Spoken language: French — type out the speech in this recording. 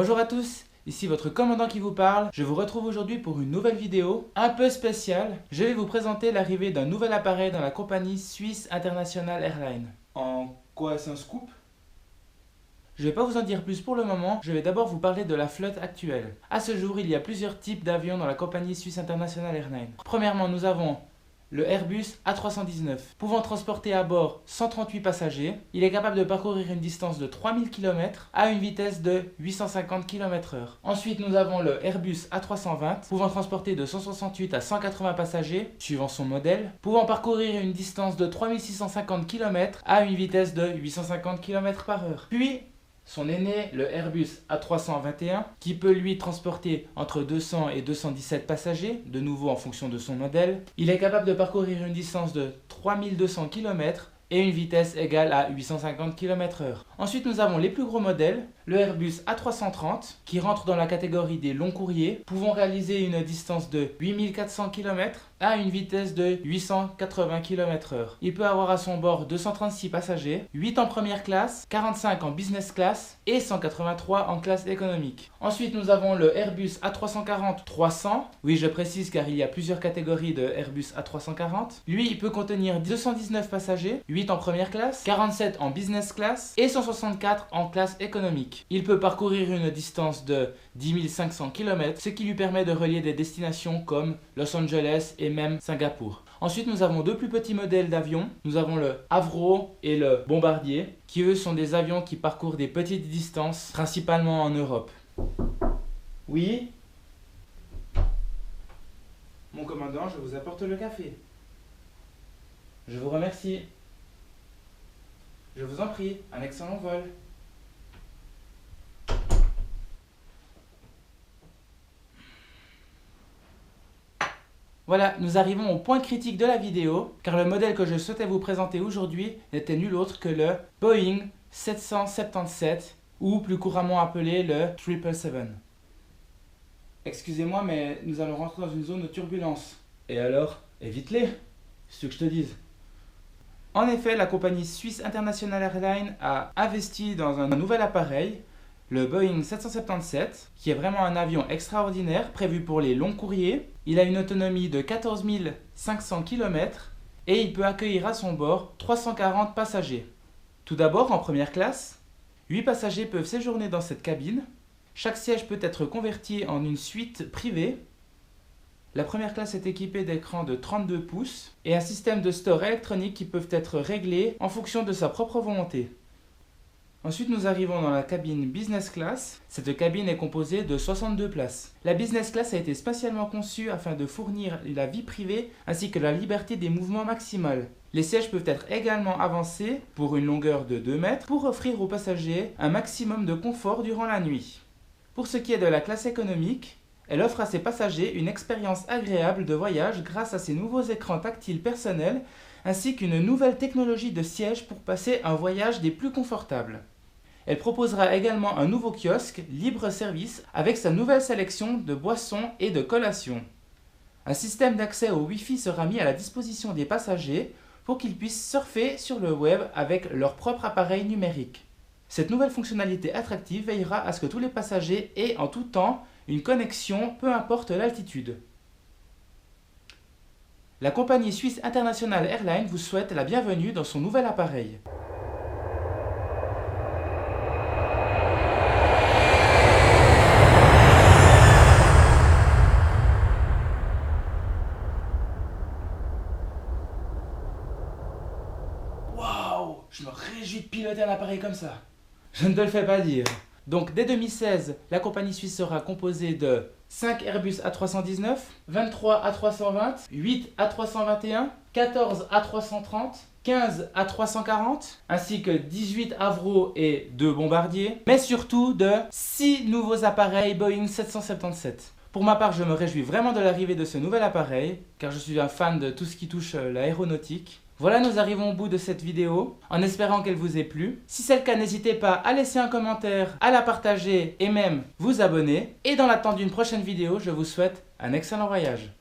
Bonjour à tous, ici votre commandant qui vous parle. Je vous retrouve aujourd'hui pour une nouvelle vidéo un peu spéciale. Je vais vous présenter l'arrivée d'un nouvel appareil dans la compagnie Swiss International Airlines. En quoi est-ce un scoop? Je ne vais pas vous en dire plus pour le moment, je vais d'abord vous parler de la flotte actuelle. À ce jour, il y a plusieurs types d'avions dans la compagnie Swiss International Airlines. Premièrement, nous avons le Airbus A319, pouvant transporter à bord 138 passagers. Il est capable de parcourir une distance de 3000 km à une vitesse de 850 km/h. Ensuite, nous avons le Airbus A320, pouvant transporter de 168 à 180 passagers, suivant son modèle, pouvant parcourir une distance de 3650 km à une vitesse de 850 km/h. Puis, son aîné, le Airbus A321, qui peut lui transporter entre 200 et 217 passagers, de nouveau en fonction de son modèle. Il est capable de parcourir une distance de 3200 km et une vitesse égale à 850 km/h. Ensuite, nous avons les plus gros modèles, le Airbus A330, qui rentre dans la catégorie des longs courriers, pouvant réaliser une distance de 8400 km à une vitesse de 880 km/h. Il peut avoir à son bord 236 passagers, 8 en première classe, 45 en business class et 183 en classe économique. Ensuite, nous avons le Airbus A340-300. Oui, je précise car il y a plusieurs catégories de Airbus A340. Lui, il peut contenir 219 passagers, 8 en première classe, 47 en business class et 164 en classe économique. Il peut parcourir une distance de 10 500 km, ce qui lui permet de relier des destinations comme Los Angeles et même Singapour. Ensuite, nous avons deux plus petits modèles d'avions. Nous avons le Avro et le Bombardier, qui eux sont des avions qui parcourent des petites distances, principalement en Europe. Oui? Mon commandant, je vous apporte le café. Je vous remercie. Je vous en prie, un excellent vol. Voilà, nous arrivons au point critique de la vidéo, car le modèle que je souhaitais vous présenter aujourd'hui n'était nul autre que le Boeing 777, ou plus couramment appelé le 777. Excusez-moi, mais nous allons rentrer dans une zone de turbulence. Et alors, évite-les, c'est ce que je te dise. En effet, la compagnie Swiss International Airlines a investi dans un nouvel appareil, le Boeing 777, qui est vraiment un avion extraordinaire, prévu pour les longs courriers. Il a une autonomie de 14 500 km et il peut accueillir à son bord 340 passagers. Tout d'abord, en première classe, 8 passagers peuvent séjourner dans cette cabine. Chaque siège peut être converti en une suite privée. La première classe est équipée d'écrans de 32 pouces et un système de store électronique qui peuvent être réglés en fonction de sa propre volonté. Ensuite, nous arrivons dans la cabine Business Class. Cette cabine est composée de 62 places. La Business Class a été spécialement conçue afin de fournir la vie privée ainsi que la liberté des mouvements maximale. Les sièges peuvent être également avancés pour une longueur de 2 mètres pour offrir aux passagers un maximum de confort durant la nuit. Pour ce qui est de la classe économique, elle offre à ses passagers une expérience agréable de voyage grâce à ses nouveaux écrans tactiles personnels ainsi qu'une nouvelle technologie de siège pour passer un voyage des plus confortables. Elle proposera également un nouveau kiosque libre-service avec sa nouvelle sélection de boissons et de collations. Un système d'accès au Wi-Fi sera mis à la disposition des passagers pour qu'ils puissent surfer sur le web avec leur propre appareil numérique. Cette nouvelle fonctionnalité attractive veillera à ce que tous les passagers aient en tout temps une connexion, peu importe l'altitude. La compagnie Swiss International Airlines vous souhaite la bienvenue dans son nouvel appareil. Waouh! Je me réjouis de piloter un appareil comme ça. Je ne te le fais pas dire. Donc dès 2016, la compagnie suisse sera composée de 5 Airbus A319, 23 A320, 8 A321, 14 A330, 15 A340, ainsi que 18 Avro et 2 Bombardier, mais surtout de 6 nouveaux appareils Boeing 777. Pour ma part, je me réjouis vraiment de l'arrivée de ce nouvel appareil, car je suis un fan de tout ce qui touche l'aéronautique. Voilà, nous arrivons au bout de cette vidéo, en espérant qu'elle vous ait plu. Si c'est le cas, n'hésitez pas à laisser un commentaire, à la partager et même vous abonner. Et dans l'attente d'une prochaine vidéo, je vous souhaite un excellent voyage.